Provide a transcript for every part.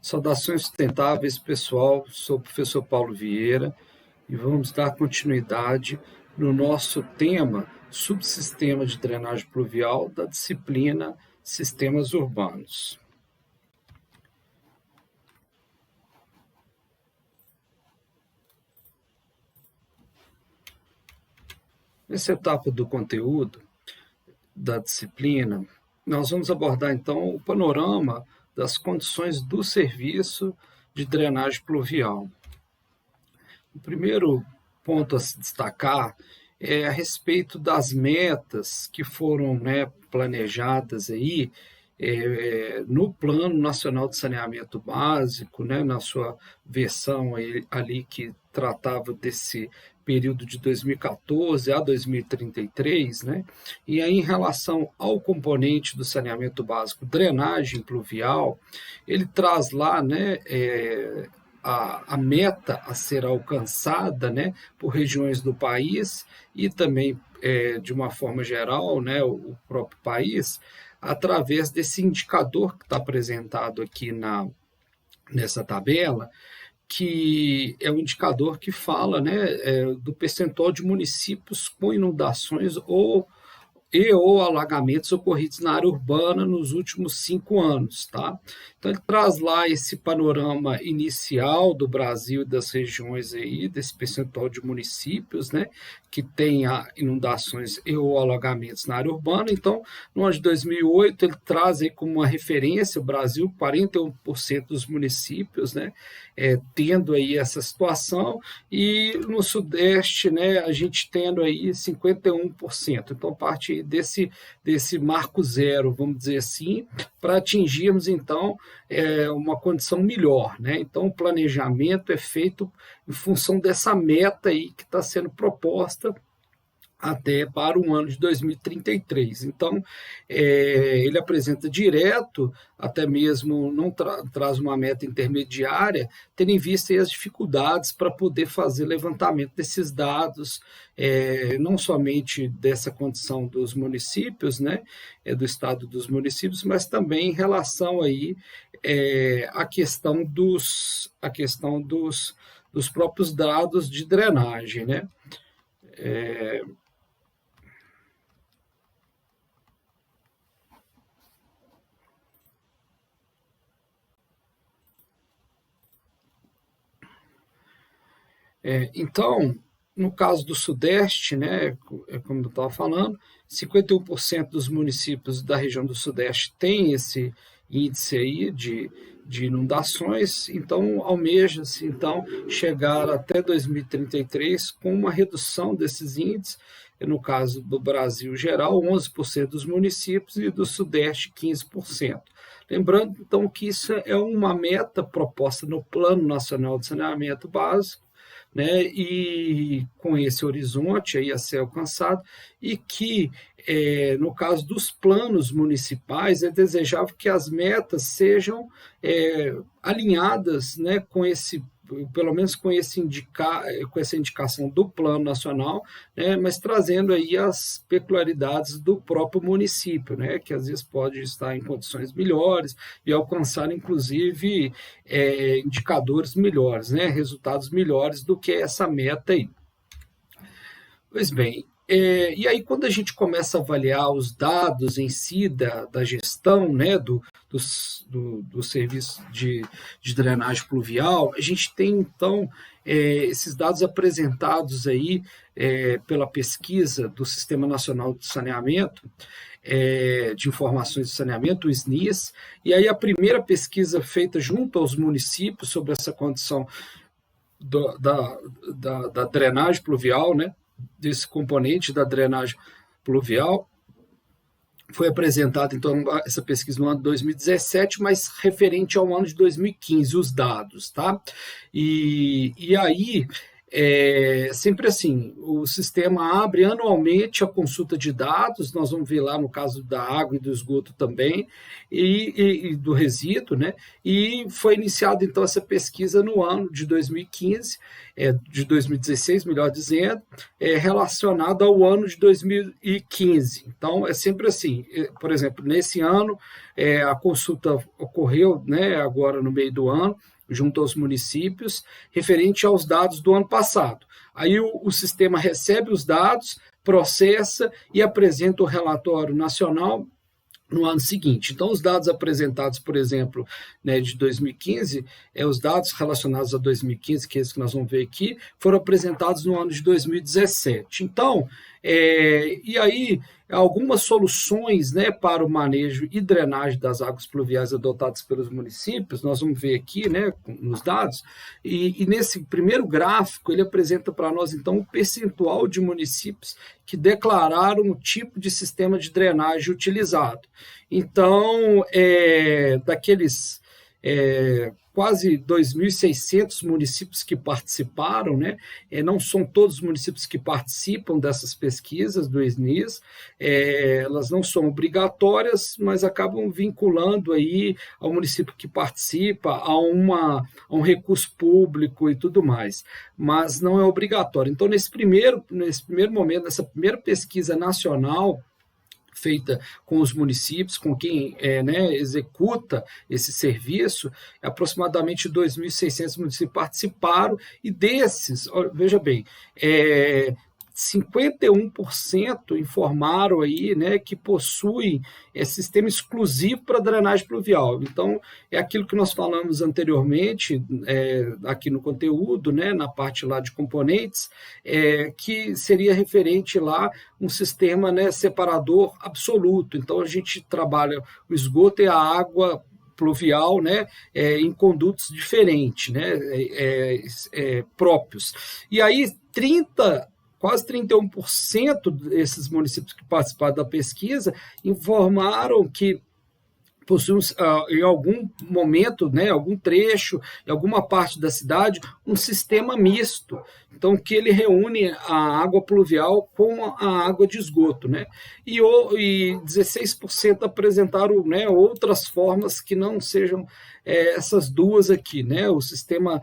Saudações sustentáveis, pessoal. Sou o professor Paulo Vieira e vamos dar continuidade no nosso tema subsistema de drenagem pluvial da disciplina Sistemas Urbanos. Nessa etapa do conteúdo da disciplina, nós vamos abordar então o panorama das condições do serviço de drenagem pluvial. O primeiro ponto a se destacar é a respeito das metas que foram planejadas aí no Plano Nacional de Saneamento Básico, na sua versão ali que tratava desse período de 2014 a 2033, e aí em relação ao componente do saneamento básico, drenagem pluvial, ele traz lá, a meta a ser alcançada, por regiões do país e também, de uma forma geral, o próprio país, através desse indicador que está apresentado aqui nessa tabela, que é um indicador que fala do percentual de municípios com inundações ou alagamentos ocorridos na área urbana nos últimos 5 anos. Tá? Então, ele traz lá esse panorama inicial do Brasil e das regiões, aí, desse percentual de municípios que tem inundações ou alagamentos na área urbana. Então, no ano de 2008, ele traz aí como uma referência o Brasil, 41% dos municípios tendo aí essa situação, e no Sudeste a gente tendo aí 51%. Então, a partir desse marco zero, vamos dizer assim, para atingirmos, então, uma condição melhor. Então, o planejamento é feito em função dessa meta aí que está sendo proposta até para o ano de 2033. Então, ele apresenta direto, até mesmo não traz uma meta intermediária, tendo em vista as dificuldades para poder fazer levantamento desses dados, não somente dessa condição dos municípios, do estado dos municípios, mas também em relação aí, à questão dos próprios dados de drenagem, Então, no caso do Sudeste, como eu estava falando, 51% dos municípios da região do Sudeste têm esse índice aí de inundações, então almeja-se então, chegar até 2033 com uma redução desses índices, no caso do Brasil geral, 11% dos municípios e do Sudeste, 15%. Lembrando, então, que isso é uma meta proposta no Plano Nacional de Saneamento Básico, e com esse horizonte aí a ser alcançado, e que, no caso dos planos municipais, é desejável que as metas sejam alinhadas com esse, pelo menos com essa indicação do Plano Nacional, mas trazendo aí as peculiaridades do próprio município, que às vezes pode estar em condições melhores e alcançar, inclusive, indicadores melhores, resultados melhores do que essa meta aí. Pois bem, e aí quando a gente começa a avaliar os dados em si da gestão do serviço de drenagem pluvial, a gente tem então esses dados apresentados aí pela pesquisa do Sistema Nacional de Saneamento, de Informações de Saneamento, o SNIS, e aí a primeira pesquisa feita junto aos municípios sobre essa condição da drenagem pluvial, desse componente da drenagem pluvial, foi apresentada, então, essa pesquisa no ano de 2017, mas referente ao ano de 2015, os dados, tá? E aí, sempre assim, o sistema abre anualmente a consulta de dados, nós vamos ver lá no caso da água e do esgoto também, e do resíduo, né? E foi iniciada então essa pesquisa no ano de 2015, de 2016, melhor dizendo, relacionada ao ano de 2015. Então, é sempre assim, por exemplo, nesse ano, a consulta ocorreu, né, agora no meio do ano, junto aos municípios, referente aos dados do ano passado. Aí o sistema recebe os dados, processa e apresenta o relatório nacional no ano seguinte. Então, os dados apresentados, por exemplo, né, de 2015, os dados relacionados a 2015, que é esse que nós vamos ver aqui, foram apresentados no ano de 2017. Então, e aí, algumas soluções, né, para o manejo e drenagem das águas pluviais adotadas pelos municípios, nós vamos ver aqui, né, nos dados, e nesse primeiro gráfico ele apresenta para nós, então, o percentual de municípios que declararam o tipo de sistema de drenagem utilizado. Então, daqueles quase 2.600 municípios que participaram, né? Não são todos os municípios que participam dessas pesquisas do SNIS, elas não são obrigatórias, mas acabam vinculando aí ao município que participa a um recurso público e tudo mais, mas não é obrigatório. Então, nesse primeiro momento, nessa primeira pesquisa nacional, feita com os municípios, com quem né, executa esse serviço, aproximadamente 2.600 municípios participaram, e desses, veja bem, 51% informaram aí, né, que possuem sistema exclusivo para drenagem pluvial. Então, é aquilo que nós falamos anteriormente, aqui no conteúdo, né, na parte lá de componentes, que seria referente lá um sistema, né, separador absoluto. Então, a gente trabalha o esgoto e a água pluvial, né, em condutos diferentes, né, próprios. E aí, quase 31% desses municípios que participaram da pesquisa informaram que possuem, em algum momento, né, algum trecho, em alguma parte da cidade, um sistema misto. Então, que ele reúne a água pluvial com a água de esgoto, né? E 16% apresentaram, né, outras formas que não sejam essas duas aqui, né? O sistema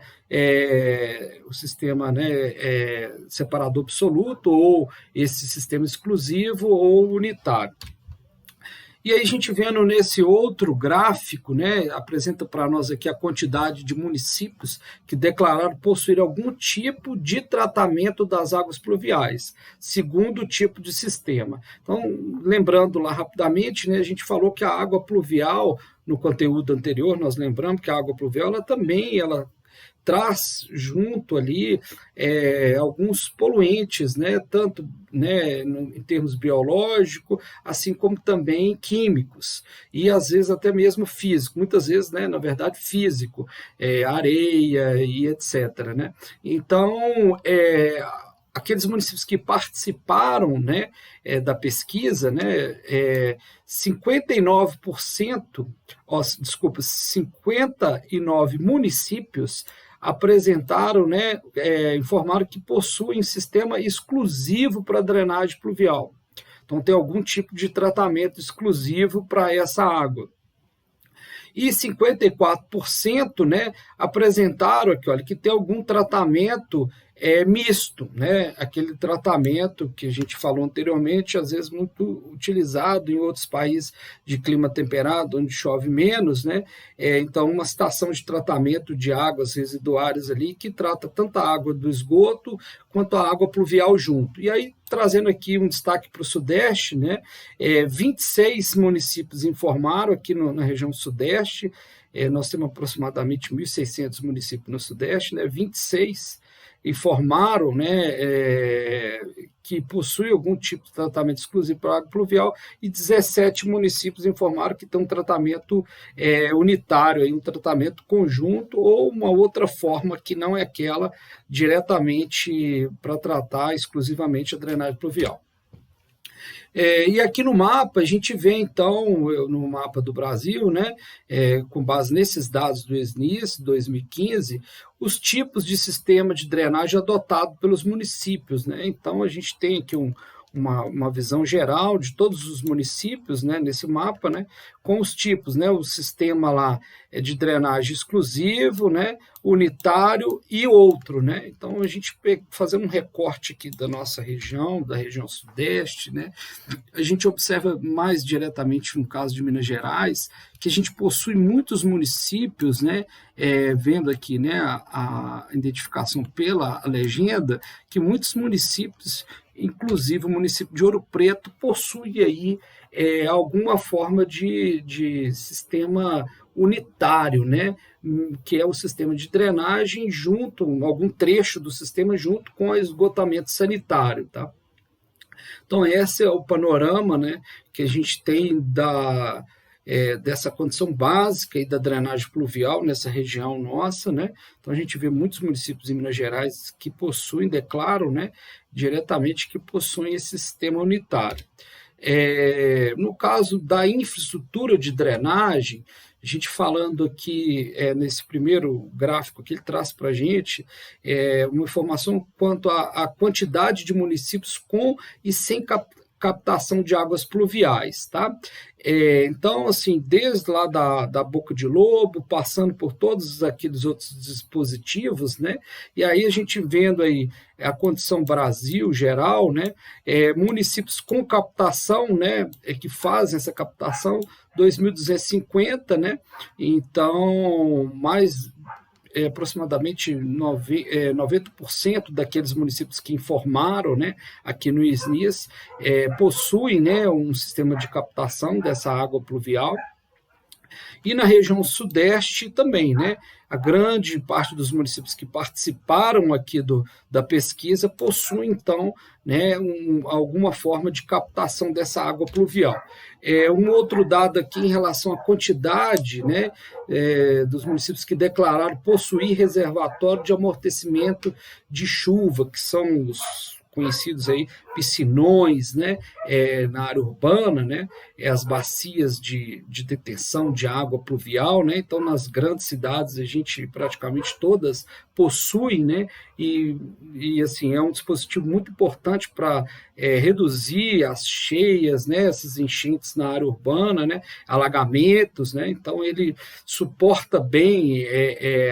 né, separador absoluto, ou esse sistema exclusivo ou unitário. E aí a gente vendo nesse outro gráfico, né, apresenta para nós aqui a quantidade de municípios que declararam possuir algum tipo de tratamento das águas pluviais, segundo o tipo de sistema. Então, lembrando lá rapidamente, né, a gente falou que a água pluvial, no conteúdo anterior, nós lembramos que a água pluvial ela traz junto ali alguns poluentes, né, tanto, né, em termos biológicos, assim como também químicos, e às vezes até mesmo físico, muitas vezes, né, na verdade, físico, areia e etc. Né? Então, aqueles municípios que participaram, né, da pesquisa, né, 59 municípios apresentaram, né, informaram que possuem sistema exclusivo para drenagem pluvial. Então, tem algum tipo de tratamento exclusivo para essa água. E 54%, né, apresentaram aqui, olha, que tem algum tratamento misto, né? Aquele tratamento que a gente falou anteriormente, às vezes muito utilizado em outros países de clima temperado, onde chove menos, né? Então, uma estação de tratamento de águas residuárias ali, que trata tanto a água do esgoto quanto a água pluvial junto. E aí, trazendo aqui um destaque para o Sudeste, né? 26 municípios informaram aqui na região Sudeste, nós temos aproximadamente 1.600 municípios no Sudeste, né? 26 informaram, né, que possui algum tipo de tratamento exclusivo para água pluvial, e 17 municípios informaram que tem um tratamento unitário, um tratamento conjunto ou uma outra forma que não é aquela diretamente para tratar exclusivamente a drenagem pluvial. E aqui no mapa, a gente vê, então, no mapa do Brasil, né, com base nesses dados do SNIS 2015, os tipos de sistema de drenagem adotado pelos municípios, né? Então, a gente tem aqui uma visão geral de todos os municípios, né, nesse mapa, né, com os tipos, né, o sistema lá é de drenagem exclusivo, né, unitário e outro, né. Então a gente fazendo um recorte aqui da nossa região, da região sudeste, né, a gente observa mais diretamente no caso de Minas Gerais que a gente possui muitos municípios, né, vendo aqui, né, a identificação pela legenda, que muitos municípios, inclusive o município de Ouro Preto, possui aí alguma forma de sistema unitário, né? Que é o sistema de drenagem junto, algum trecho do sistema junto com o esgotamento sanitário. Tá? Então, esse é o panorama, né, que a gente tem dessa condição básica e da drenagem pluvial nessa região nossa, né? Então a gente vê muitos municípios em Minas Gerais que possuem, declaram, né, diretamente que possuem esse sistema unitário. No caso da infraestrutura de drenagem, a gente falando aqui nesse primeiro gráfico que ele traz para a gente uma informação quanto à quantidade de municípios com e sem captação de águas pluviais, tá? Então, assim, desde lá da Boca de Lobo, passando por todos aqueles outros dispositivos, né? E aí a gente vendo aí a condição Brasil geral, né? Municípios com captação, né? Que fazem essa captação, 2.250, né? Então, mais aproximadamente 90% daqueles municípios que informaram, né, aqui no SNIS possuem, né, um sistema de captação dessa água pluvial. E na região sudeste também, né? A grande parte dos municípios que participaram aqui da pesquisa possuem, então, né, alguma forma de captação dessa água pluvial. Um outro dado aqui em relação à quantidade, né, dos municípios que declararam possuir reservatório de amortecimento de chuva, que são os conhecidos aí piscinões, né, na área urbana, né, as bacias de detenção de água pluvial, né, então nas grandes cidades a gente praticamente todas possuem, né, e assim é um dispositivo muito importante para reduzir as cheias, né, essas enchentes na área urbana, né, alagamentos, né, então ele suporta bem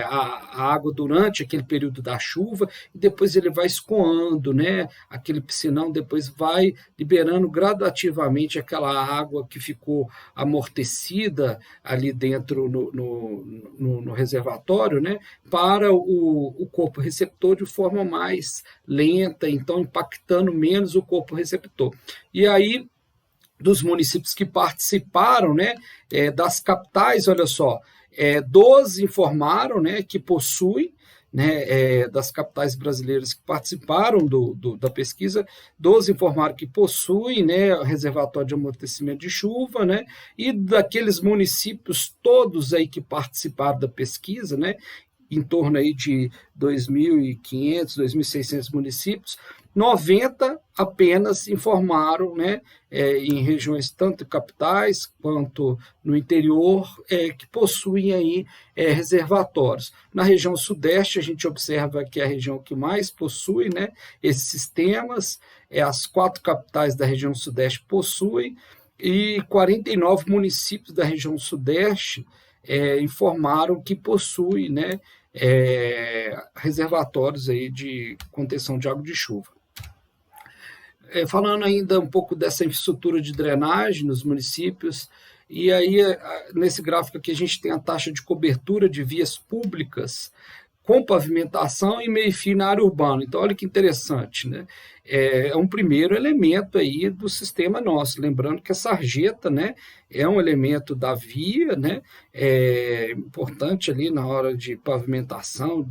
a água durante aquele período da chuva e depois ele vai escoando, né, aquele piscinão depois vai liberando gradativamente aquela água que ficou amortecida ali dentro no reservatório, né, para o corpo receptor de forma mais lenta, então impactando menos o corpo receptor. E aí, dos municípios que participaram, né, das capitais, olha só, 12 informaram, né, que possuem, né, das capitais brasileiras que participaram da pesquisa, 12 informaram que possuem, né, reservatório de amortecimento de chuva, né, e daqueles municípios todos aí que participaram da pesquisa, né, em torno aí de 2.500, 2.600 municípios, 90 apenas informaram, né, em regiões tanto capitais quanto no interior, que possuem aí reservatórios. Na região sudeste, a gente observa que é a região que mais possui, né, esses sistemas, as 4 capitais da região sudeste possuem, e 49 municípios da região sudeste informaram que possuem, né, reservatórios aí de contenção de água de chuva. Falando ainda um pouco dessa infraestrutura de drenagem nos municípios, e aí nesse gráfico aqui a gente tem a taxa de cobertura de vias públicas com pavimentação e meio-fio na área urbana. Então, olha que interessante, né? É um primeiro elemento aí do sistema nosso. Lembrando que a sarjeta, né, é um elemento da via, né, importante ali na hora de pavimentação,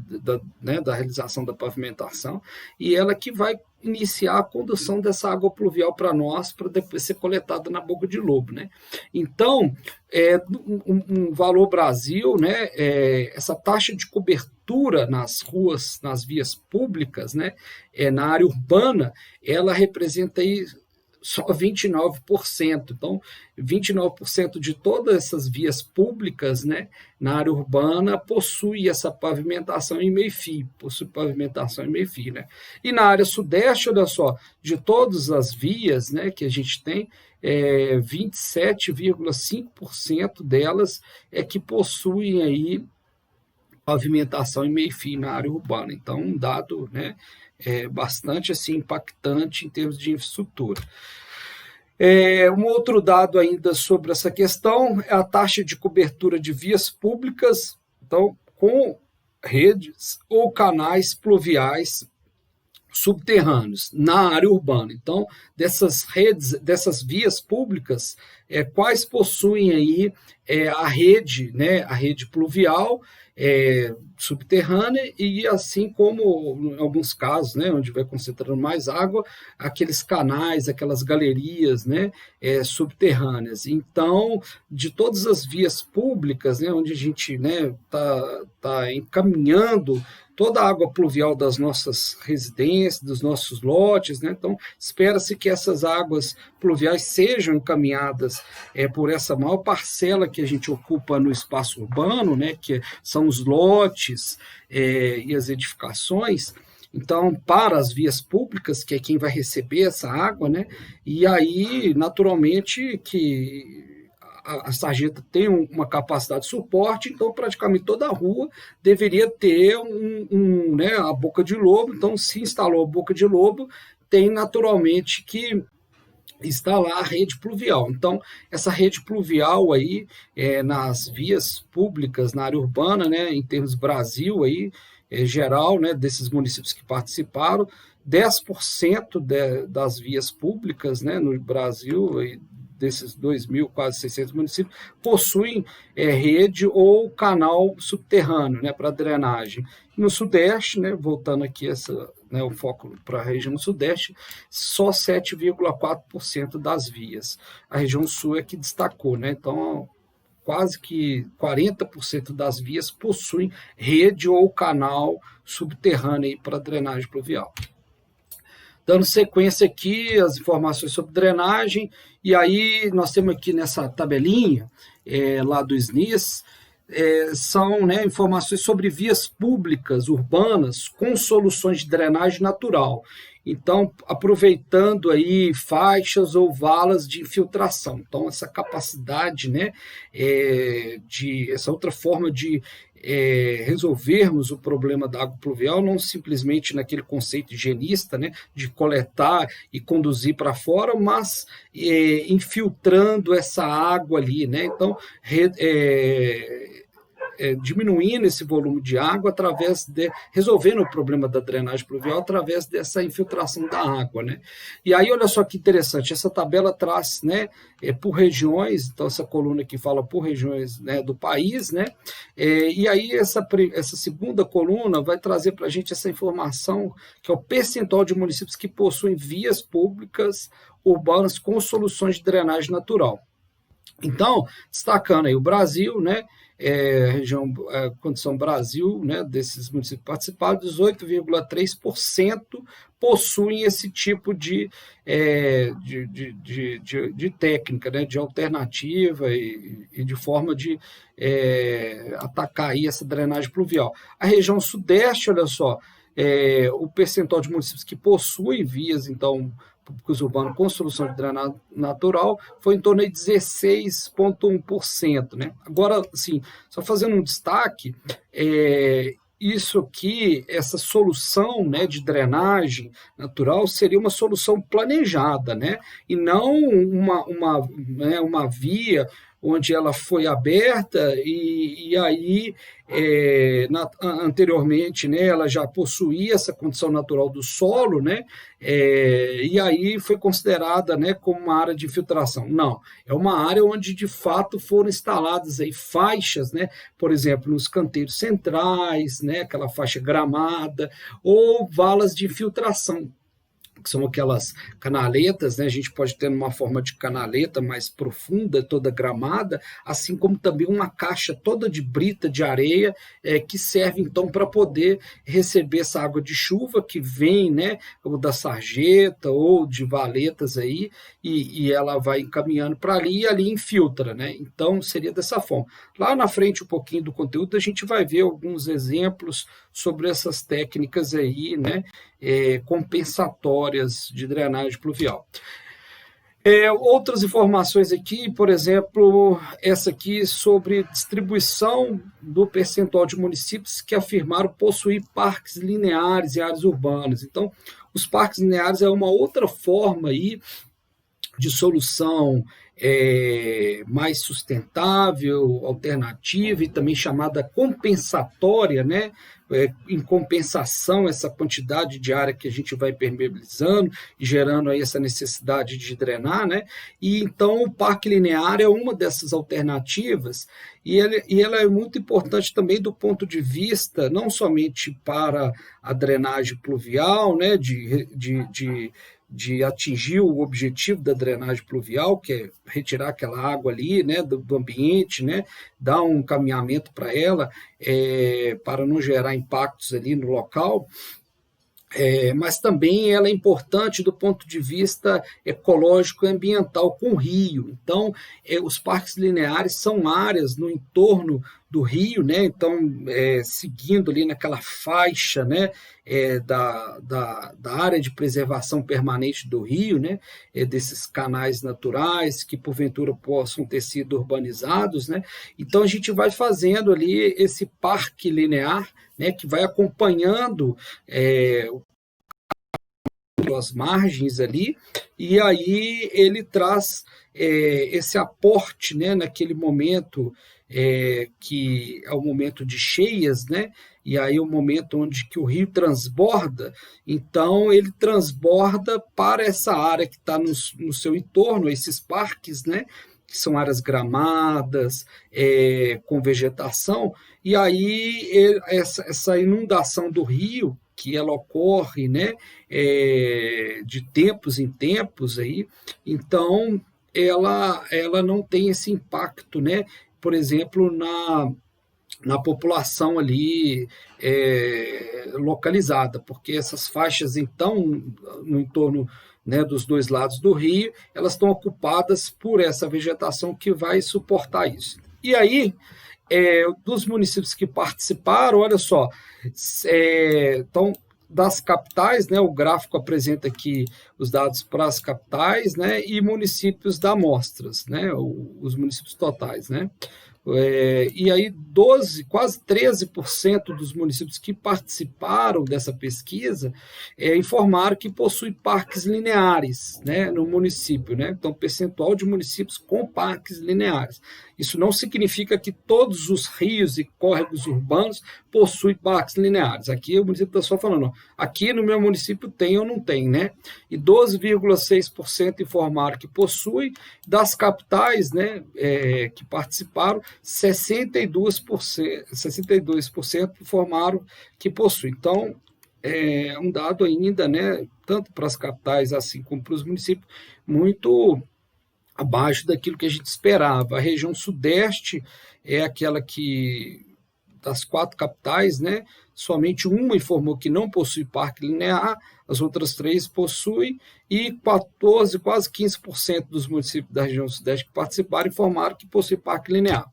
da realização da pavimentação, e ela que vai iniciar a condução dessa água pluvial para nós, para depois ser coletada na Boca de Lobo, né? Então, um valor Brasil, né, essa taxa de cobertura nas ruas, nas vias públicas, né, na área urbana, ela representa aí só 29%. Então, 29% de todas essas vias públicas, né, na área urbana possui essa pavimentação em meio-fio, né? E na área sudeste, olha só, de todas as vias, né, que a gente tem, 27,5% delas é que possuem aí pavimentação em meio-fio na área urbana. Então, um dado, né, bastante assim, impactante em termos de infraestrutura. Um outro dado ainda sobre essa questão é a taxa de cobertura de vias públicas, então, com redes ou canais pluviais subterrâneos na área urbana. Então, dessas redes, dessas vias públicas, quais possuem aí a rede, né, a rede pluvial subterrânea e assim como em alguns casos, né, onde vai concentrando mais água, aqueles canais, aquelas galerias, né, subterrâneas. Então, de todas as vias públicas, né, onde a gente, né, tá encaminhando toda a água pluvial das nossas residências, dos nossos lotes, né? Então, espera-se que essas águas pluviais sejam encaminhadas por essa maior parcela que a gente ocupa no espaço urbano, né? Que são os lotes e as edificações. Então, para as vias públicas, que é quem vai receber essa água, né? E aí, naturalmente, que a sarjeta tem uma capacidade de suporte, então praticamente toda a rua deveria ter né, a boca de lobo. Então, se instalou a boca de lobo, tem naturalmente que instalar a rede pluvial. Então, essa rede pluvial aí nas vias públicas, na área urbana, né, em termos Brasil aí, geral, né, desses municípios que participaram, 10% das vias públicas, né, no Brasil, desses 2.000, quase 600 municípios, possuem rede ou canal subterrâneo, né, para drenagem. No Sudeste, né, voltando aqui né, o foco para a região Sudeste, só 7,4% das vias. A região Sul é que destacou, né? Então, quase que 40% das vias possuem rede ou canal subterrâneo para drenagem pluvial. Dando sequência aqui, as informações sobre drenagem, e aí nós temos aqui nessa tabelinha lá do SNIS, são, né, informações sobre vias públicas urbanas com soluções de drenagem natural. Então, aproveitando aí faixas ou valas de infiltração. Então, essa capacidade, né, essa outra forma de resolvermos o problema da água pluvial, não simplesmente naquele conceito higienista, né, de coletar e conduzir para fora, mas infiltrando essa água ali, né? Então, diminuindo esse volume de água resolvendo o problema da drenagem pluvial através dessa infiltração da água, né? E aí, olha só que interessante, essa tabela traz, né, por regiões, então essa coluna aqui fala por regiões, né, do país, né? E aí essa segunda coluna vai trazer para a gente essa informação, que é o percentual de municípios que possuem vias públicas urbanas com soluções de drenagem natural. Então, destacando aí o Brasil, né, região, condição Brasil, né, desses municípios participados, 18,3% possuem esse tipo de técnica, né, de alternativa e de forma de atacar aí essa drenagem pluvial. A região Sudeste, olha só, o percentual de municípios que possuem vias, então, públicos urbanos com solução de drenagem natural foi em torno de 16,1%, né? Agora, assim, só fazendo um destaque, isso aqui, essa solução, né, de drenagem natural seria uma solução planejada, né? E não uma via onde ela foi aberta e aí anteriormente, né, ela já possuía essa condição natural do solo, né, e aí foi considerada, né, como uma área de infiltração. Não, é uma área onde de fato foram instaladas aí faixas, né, por exemplo, nos canteiros centrais, né, aquela faixa gramada, ou valas de infiltração. que são aquelas canaletas, né? A gente pode ter uma forma de canaleta mais profunda, toda gramada, assim como também uma caixa toda de brita de areia, que serve então para poder receber essa água de chuva que vem, né, ou da sarjeta ou de valetas aí, e ela vai encaminhando para ali e ali infiltra, né? Então seria dessa forma. Lá na frente, um pouquinho do conteúdo, a gente vai ver alguns exemplos sobre essas técnicas aí, né, compensatórias de drenagem pluvial. Outras informações aqui, por exemplo, essa aqui sobre distribuição do percentual de municípios que afirmaram possuir parques lineares em áreas urbanas. Então, os parques lineares é uma outra forma aí de solução mais sustentável, alternativa e também chamada compensatória, né? Em compensação essa quantidade de área que a gente vai permeabilizando e gerando aí essa necessidade de drenar, né? E então o parque linear é uma dessas alternativas e ela é muito importante também do ponto de vista não somente para a drenagem pluvial, né? De atingir o objetivo da drenagem pluvial, que é retirar aquela água ali, né, do ambiente, né, dar um caminhamento para ela, para não gerar impactos ali no local, mas também ela é importante do ponto de vista ecológico e ambiental com o rio. Então, os parques lineares são áreas no entorno do rio, né? Então, seguindo ali naquela faixa, né, da área de preservação permanente do rio, né, desses canais naturais que porventura possam ter sido urbanizados, né? Então, a gente vai fazendo ali esse parque linear, né, que vai acompanhando as margens ali, e aí ele traz esse aporte, né, naquele momento que é o momento de cheias, né, e aí é o momento onde que o rio transborda, então ele transborda para essa área que está no seu entorno, esses parques, né, que são áreas gramadas, com vegetação, e aí essa inundação do rio, que ela ocorre, né, de tempos em tempos, aí, então ela não tem esse impacto, né, por exemplo, na população ali localizada, porque essas faixas, então, no entorno, né, dos dois lados do rio, elas estão ocupadas por essa vegetação que vai suportar isso. E aí, dos municípios que participaram, olha só, então, das capitais, né, o gráfico apresenta aqui os dados para as capitais, né, e municípios da amostras, né, os municípios totais, né. E aí quase 13% dos municípios que participaram dessa pesquisa informaram que possuem parques lineares, né, no município, né? Então, percentual de municípios com parques lineares. Isso não significa que todos os rios e córregos urbanos possuem parques lineares. Aqui o município está só falando, ó, aqui no meu município tem ou não tem, né? E 12,6% informaram que possui. Das capitais, né, que participaram, 62% informaram que possui. Então, é um dado ainda, né, tanto para as capitais assim como para os municípios, muito abaixo daquilo que a gente esperava. A região sudeste é aquela que, das 4 capitais, né, somente uma informou que não possui parque linear, as outras 3 possuem, e 14, quase 15% dos municípios da região sudeste que participaram informaram que possui parque linear.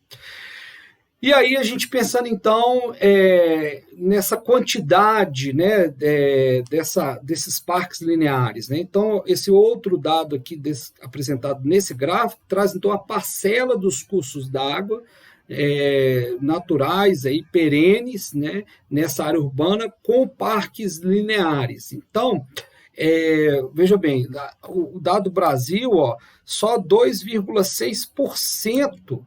E aí a gente pensando então nessa quantidade, né, desses parques lineares, né? Então esse outro dado aqui apresentado nesse gráfico traz então a parcela dos cursos d'água naturais aí perenes, né, nessa área urbana com parques lineares. Então veja bem, o dado Brasil, ó, só 2,6%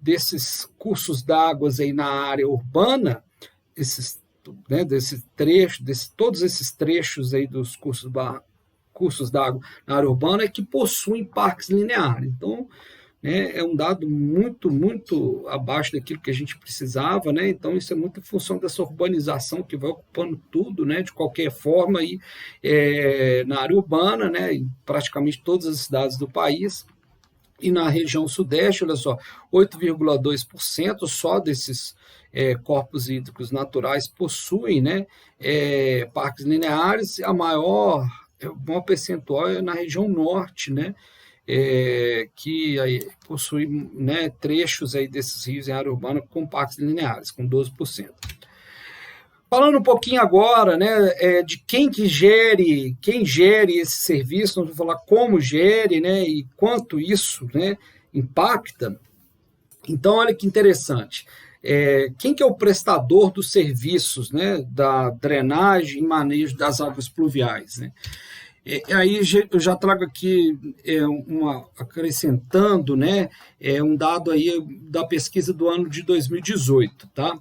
desses cursos d'água aí na área urbana, todos esses trechos aí dos cursos d'água na área urbana é que possuem parques lineares. Então, né, é um dado muito, muito abaixo daquilo que a gente precisava, né? Então isso é muito em função dessa urbanização que vai ocupando tudo, né, de qualquer forma, aí, na área urbana, né, em praticamente todas as cidades do país. E na região sudeste, olha só, 8,2% só desses corpos hídricos naturais possuem, né, parques lineares. O maior percentual é na região norte, né, que aí possui, né, trechos aí desses rios em área urbana com parques lineares, com 12%. Falando um pouquinho agora, né, de quem gere esse serviço, nós vamos falar como gere, né, e quanto isso, né, impacta. Então, olha que interessante. Quem que é o prestador dos serviços, né, da drenagem e manejo das águas pluviais, né? Aí eu já trago aqui acrescentando, né, um dado aí da pesquisa do ano de 2018, tá?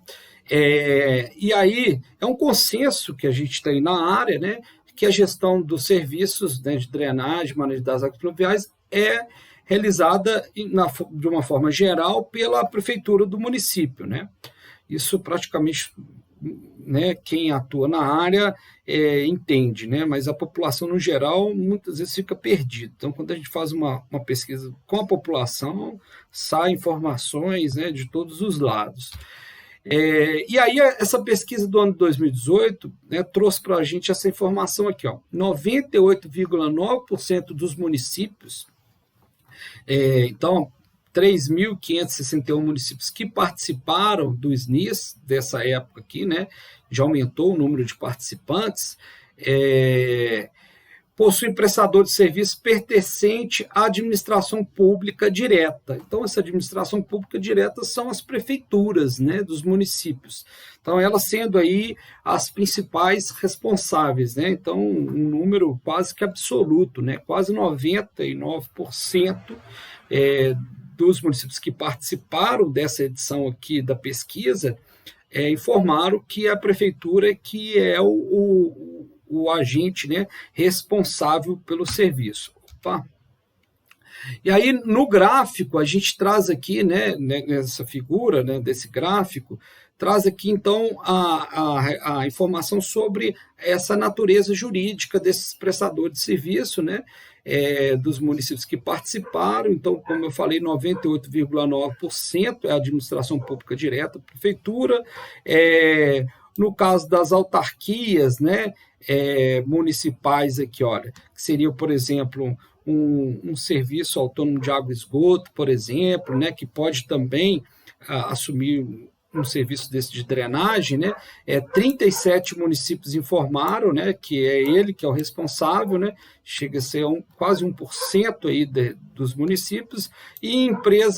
E aí é um consenso que a gente tem na área, né, que a gestão dos serviços, né, de drenagem, manejo das águas pluviais é realizada de uma forma geral pela prefeitura do município, né? Isso praticamente, né, quem atua na área entende, né, mas a população no geral muitas vezes fica perdida. Então, quando a gente faz uma pesquisa com a população, saem informações, né, de todos os lados. E aí essa pesquisa do ano de 2018, né, trouxe para a gente essa informação aqui, ó, 98,9% dos municípios, então 3.561 municípios que participaram do SNIS dessa época aqui, né, já aumentou o número de participantes, possui prestador de serviço pertencente à administração pública direta. Então, essa administração pública direta são as prefeituras, né, dos municípios. Então, elas sendo aí as principais responsáveis, né? Então, um número quase que absoluto, né? Quase 99% dos municípios que participaram dessa edição aqui da pesquisa informaram que a prefeitura que é o agente, né, responsável pelo serviço. Opa. E aí, no gráfico, a gente traz aqui, né, nessa figura, né, desse gráfico, traz aqui, então, a informação sobre essa natureza jurídica desses prestadores de serviço, né, dos municípios que participaram. Então, como eu falei, 98,9% é a administração pública direta, prefeitura. No caso das autarquias, né, municipais aqui, olha, que seria, por exemplo, um serviço autônomo de água e esgoto, por exemplo, né, que pode também assumir um serviço desse de drenagem, né? 37 municípios informaram, né, que é ele que é o responsável, né? Chega a ser quase 1% aí dos municípios, e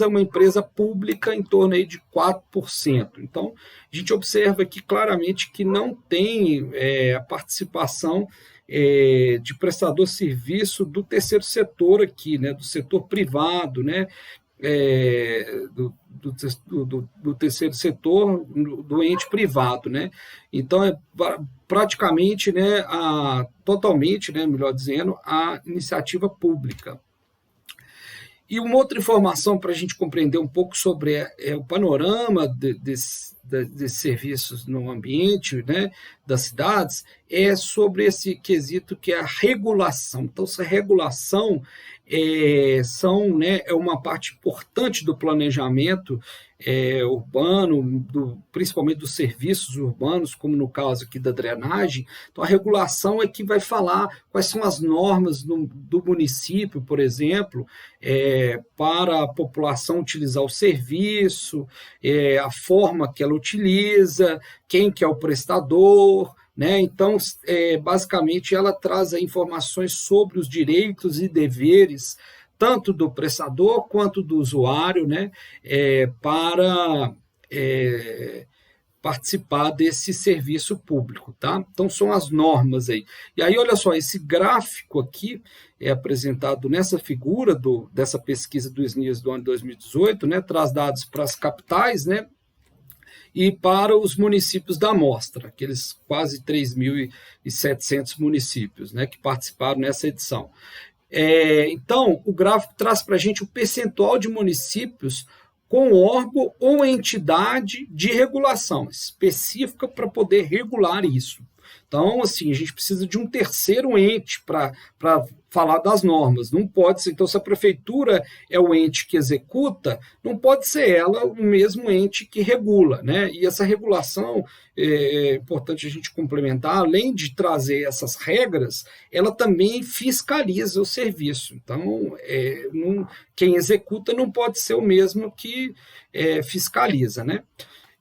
uma empresa pública em torno aí de 4%. Então, a gente observa aqui claramente que não tem a participação de prestador de serviço do terceiro setor aqui, né, do setor privado, né, do terceiro setor, do ente privado, né? Então, praticamente, né, totalmente, né, melhor dizendo, a iniciativa pública. E uma outra informação para a gente compreender um pouco sobre o panorama desses serviços no ambiente, né, das cidades, é sobre esse quesito que é a regulação. Então, essa regulação é uma parte importante do planejamento urbano, principalmente dos serviços urbanos, como no caso aqui da drenagem. Então, a regulação é que vai falar quais são as normas do município, por exemplo, para a população utilizar o serviço, a forma que ela utiliza, quem que é o prestador, né? Então, basicamente, ela traz informações sobre os direitos e deveres, tanto do prestador quanto do usuário, né? Para participar desse serviço público, tá? Então, são as normas aí. E aí, olha só, esse gráfico aqui é apresentado nessa figura dessa pesquisa do SNIS do ano 2018, né? Traz dados para as capitais, né? E para os municípios da amostra, aqueles quase 3.700 municípios, né, que participaram nessa edição. Então, o gráfico traz para a gente o percentual de municípios com órgão ou entidade de regulação específica para poder regular isso. Então, assim, a gente precisa de um terceiro ente para falar das normas. Não pode ser. Então, se a prefeitura é o ente que executa, não pode ser ela o mesmo ente que regula, né? E essa regulação, é importante a gente complementar, além de trazer essas regras, ela também fiscaliza o serviço. Então, quem executa não pode ser o mesmo que fiscaliza, né?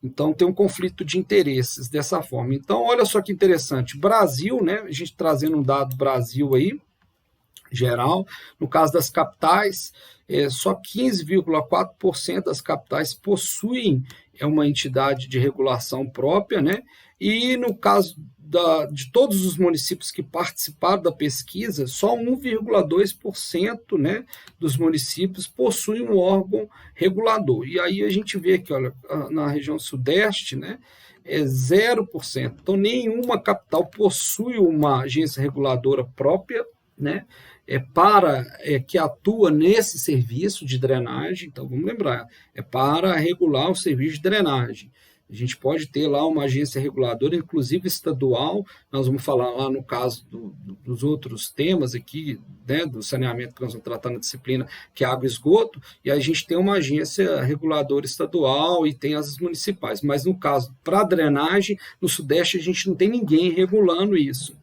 Então, tem um conflito de interesses dessa forma. Então, olha só que interessante. Brasil, né? A gente trazendo um dado Brasil aí, geral. No caso das capitais, só 15,4% das capitais possuem uma entidade de regulação própria, né? E no caso de todos os municípios que participaram da pesquisa, só 1,2%, né, dos municípios possuem um órgão regulador. E aí a gente vê aqui, olha, na região sudeste, né, é 0%. Então, nenhuma capital possui uma agência reguladora própria, né, que atua nesse serviço de drenagem. Então, vamos lembrar, é para regular o serviço de drenagem. A gente pode ter lá uma agência reguladora, inclusive estadual. Nós vamos falar lá no caso dos outros temas aqui, né, do saneamento que nós vamos tratar na disciplina, que é água e esgoto, e aí a gente tem uma agência reguladora estadual e tem as municipais. Mas no caso, para drenagem, no Sudeste a gente não tem ninguém regulando isso,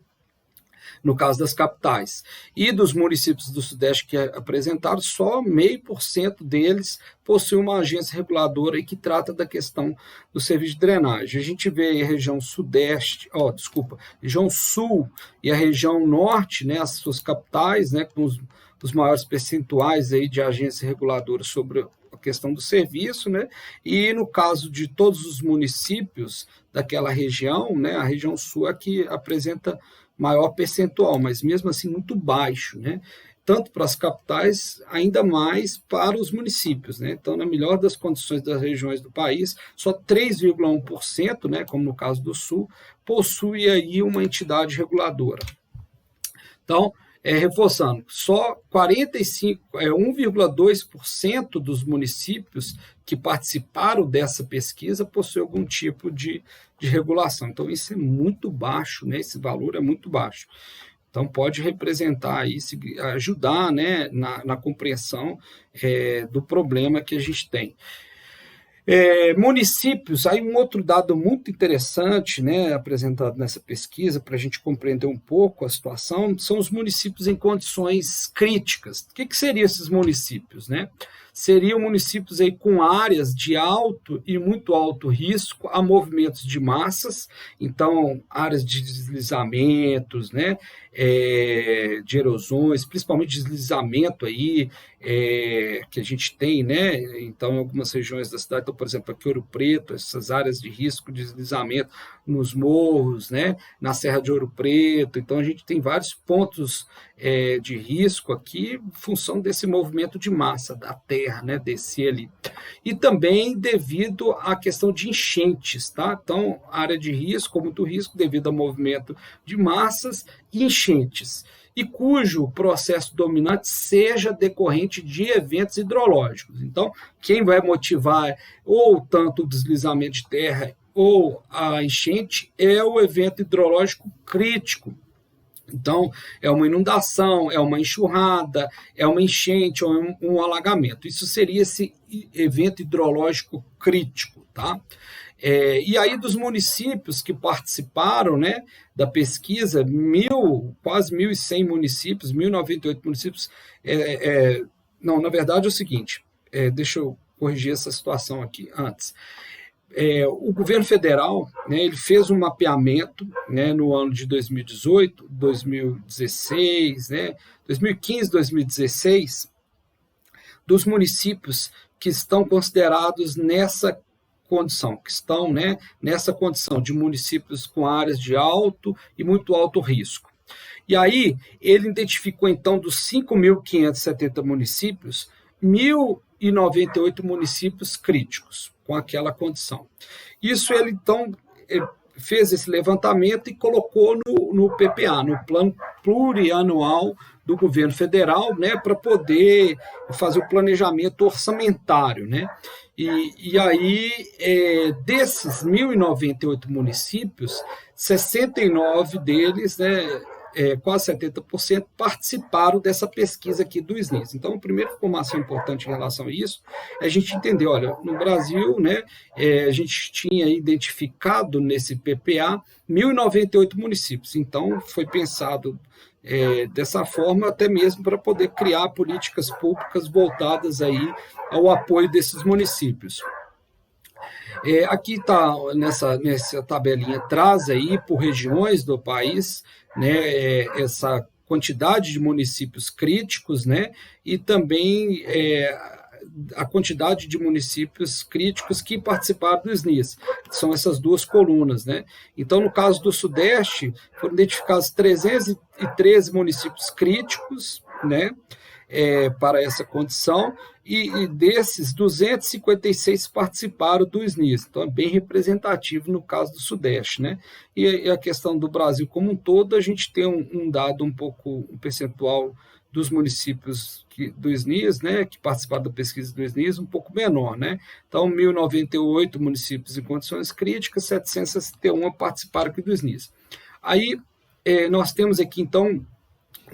no caso das capitais. E dos municípios do Sudeste que apresentaram, só 0,5% deles possuem uma agência reguladora que trata da questão do serviço de drenagem. A gente vê aí a região região sul e a região norte, né, as suas capitais, né, com os maiores percentuais aí de agência reguladora sobre a questão do serviço, né? E no caso de todos os municípios daquela região, né, a região sul é que apresenta maior percentual, mas mesmo assim muito baixo, né? Tanto para as capitais, ainda mais para os municípios, né? Então, na melhor das condições das regiões do país, só 3,1%, né, como no caso do Sul, possui aí uma entidade reguladora. Então, reforçando, só 1,2% dos municípios que participaram dessa pesquisa possuem algum tipo de regulação. Então, isso é muito baixo, né? Esse valor é muito baixo. Então, pode representar aí, ajudar, né, na compreensão do problema que a gente tem. Municípios, aí um outro dado muito interessante, né, apresentado nessa pesquisa, para a gente compreender um pouco a situação, são os municípios em condições críticas. O que seriam esses municípios, né? Seriam municípios aí com áreas de alto e muito alto risco a movimentos de massas, então áreas de deslizamentos, né, de erosões, principalmente deslizamento aí, que a gente tem, né, então em algumas regiões da cidade, então, por exemplo, aqui Ouro Preto, essas áreas de risco de deslizamento nos morros, né, na Serra de Ouro Preto, então a gente tem vários pontos de risco aqui, em função desse movimento de massa da terra, né, descer ali. E também devido à questão de enchentes, tá? Então, área de risco, muito risco devido ao movimento de massas e enchentes, e cujo processo dominante seja decorrente de eventos hidrológicos. Então, quem vai motivar ou tanto o deslizamento de terra ou a enchente é o evento hidrológico crítico. Então, é uma inundação, é uma enxurrada, é uma enchente ou um alagamento. Isso seria esse evento hidrológico crítico, tá? E aí, dos municípios que participaram, né, da pesquisa, quase 1.100 municípios, 1.098 municípios. Não, na verdade é o seguinte, deixa eu corrigir essa situação aqui antes. O governo federal, né, ele fez um mapeamento, né, no ano de 2018, 2016, né, 2015, 2016, dos municípios que estão considerados nessa condição, que estão, né, nessa condição de municípios com áreas de alto e muito alto risco. E aí ele identificou, então, dos 5.570 municípios, 1.098 municípios críticos, com aquela condição. Isso ele, então, fez esse levantamento e colocou no PPA, no Plano Plurianual do Governo Federal, né, para poder fazer o planejamento orçamentário, né? E aí, desses 1.098 municípios, 69 deles, né, quase 70%, participaram dessa pesquisa aqui do SNIS. Então, a primeira informação importante em relação a isso é a gente entender, olha, no Brasil, né, a gente tinha identificado nesse PPA 1.098 municípios, então foi pensado dessa forma, até mesmo para poder criar políticas públicas voltadas aí ao apoio desses municípios. Aqui está, nessa tabelinha, traz aí por regiões do país, né, essa quantidade de municípios críticos, né, e também a quantidade de municípios críticos que participaram do SNIS, que são essas duas colunas, né? Então, no caso do Sudeste, foram identificados 313 municípios críticos, né, para essa condição, e desses, 256 participaram do SNIS, então é bem representativo no caso do Sudeste, né? E a questão do Brasil como um todo, a gente tem um dado um percentual dos municípios do SNIS, né, que participaram da pesquisa do SNIS, um pouco menor, né? Então, 1.098 municípios em condições críticas, 761 participaram aqui do SNIS. Aí, nós temos aqui, então,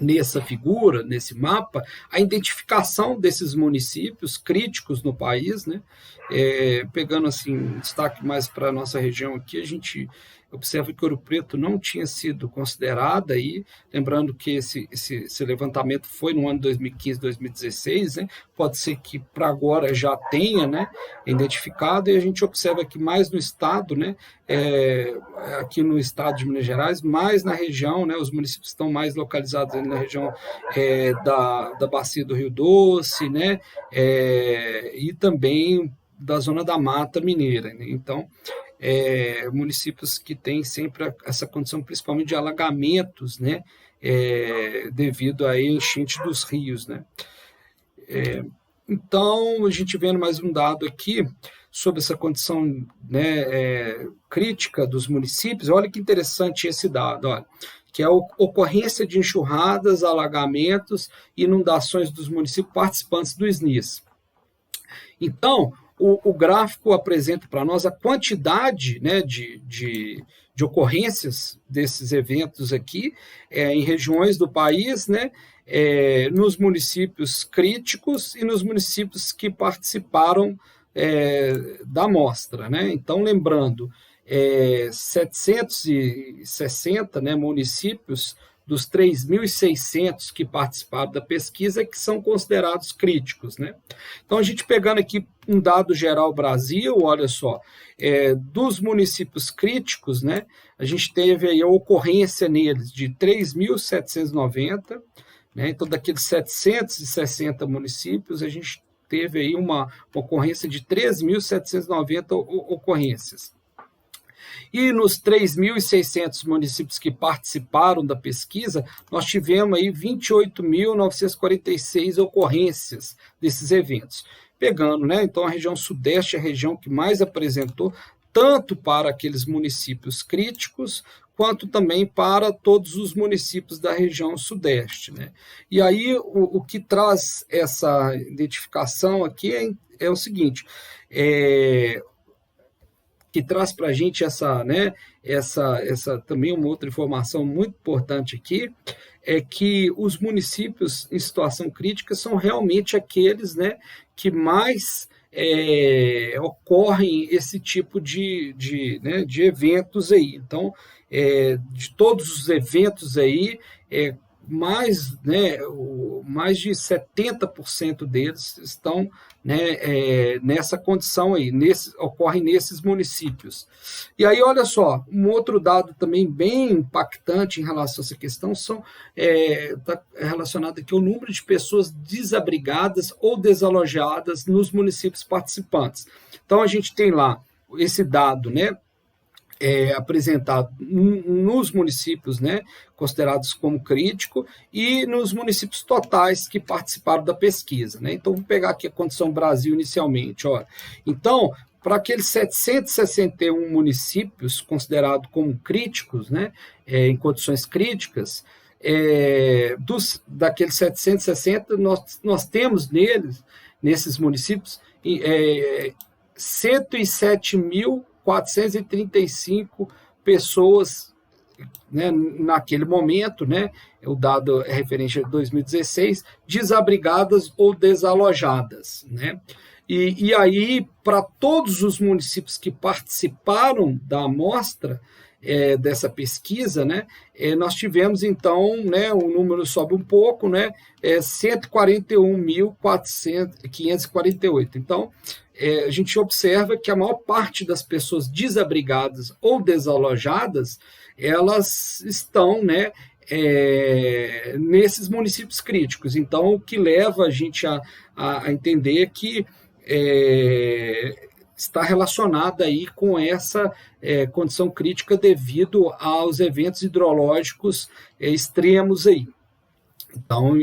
nessa figura, nesse mapa, a identificação desses municípios críticos no país, né? Pegando assim, destaque mais para a nossa região aqui, a gente observa que Ouro Preto não tinha sido considerada aí, lembrando que esse levantamento foi no ano 2015, 2016, né? Pode ser que para agora já tenha, né, identificado, e a gente observa que mais no estado, né, aqui no estado de Minas Gerais, mais na região, né, os municípios estão mais localizados na região da bacia do Rio Doce, né, e também da zona da Mata Mineira, né? Então, municípios que têm sempre essa condição, principalmente de alagamentos, né, devido à enchente dos rios, né. Então, a gente vendo mais um dado aqui sobre essa condição, né, crítica dos municípios, olha que interessante esse dado, olha, que é a ocorrência de enxurradas, alagamentos, inundações dos municípios participantes do SNIS. Então, o gráfico apresenta para nós a quantidade, né, de ocorrências desses eventos aqui em regiões do país, né, nos municípios críticos e nos municípios que participaram da amostra, né? Então, lembrando, 760, né, municípios dos 3.600 que participaram da pesquisa que são considerados críticos, né? Então, a gente pegando aqui um dado geral Brasil, olha só, dos municípios críticos, né, a gente teve aí a ocorrência neles de 3.790, né? Então, daqueles 760 municípios, a gente teve aí uma ocorrência de 3.790 ocorrências. E nos 3.600 municípios que participaram da pesquisa, nós tivemos aí 28.946 ocorrências desses eventos. Pegando, né? Então, a região Sudeste é a região que mais apresentou, tanto para aqueles municípios críticos, quanto também para todos os municípios da região Sudeste, né? E aí, o que traz essa identificação aqui é o seguinte, que traz para a gente essa também uma outra informação muito importante aqui, é que os municípios em situação crítica são realmente aqueles, né, que mais ocorrem esse tipo de eventos aí. Então, de todos os eventos aí, mais de 70% deles estão, né, nessa condição aí, ocorrem nesses municípios. E aí, olha só, um outro dado também bem impactante em relação a essa questão está relacionado aqui ao número de pessoas desabrigadas ou desalojadas nos municípios participantes. Então, a gente tem lá esse dado, né, apresentado nos municípios, né, considerados como crítico e nos municípios totais que participaram da pesquisa, né? Então, vamos pegar aqui a condição Brasil inicialmente. Ó. Então, para aqueles 761 municípios considerados como críticos, né, em condições críticas, daqueles 760, nós temos nesses municípios, 107.435 pessoas, né, naquele momento, né, o dado é referente a 2016, desabrigadas ou desalojadas, né? E aí, para todos os municípios que participaram da amostra, dessa pesquisa, né, nós tivemos, então, né, o número sobe um pouco, né, 141.548. Então, a gente observa que a maior parte das pessoas desabrigadas ou desalojadas, elas estão, né, nesses municípios críticos. Então, o que leva a gente a entender que está relacionada aí com essa condição crítica devido aos eventos hidrológicos extremos aí. Então,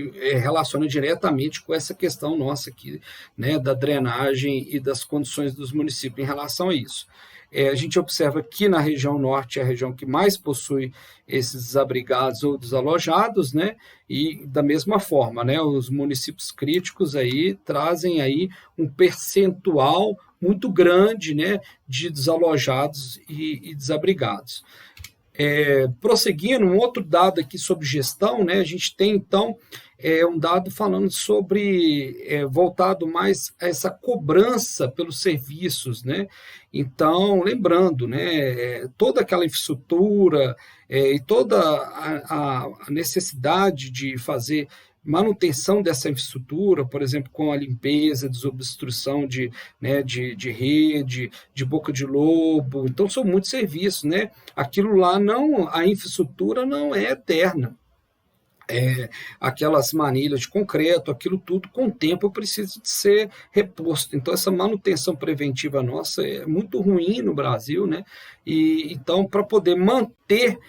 relaciona diretamente com essa questão nossa aqui, né, da drenagem e das condições dos municípios em relação a isso. A gente observa que na região norte é a região que mais possui esses desabrigados ou desalojados, né? E da mesma forma, né, os municípios críticos aí trazem aí um percentual muito grande, né, de desalojados e desabrigados. Prosseguindo, um outro dado aqui sobre gestão, né, a gente tem, então, um dado falando sobre, voltado mais a essa cobrança pelos serviços, né? Então, lembrando, né, toda aquela infraestrutura e toda a necessidade de fazer manutenção dessa infraestrutura, por exemplo, com a limpeza, desobstrução né, de rede, de boca de lobo. Então, são muitos serviços, né? Aquilo lá a infraestrutura não é eterna. Aquelas manilhas de concreto, aquilo tudo com o tempo precisa de ser reposto. Então, essa manutenção preventiva nossa é muito ruim no Brasil, né? E então, para poder manter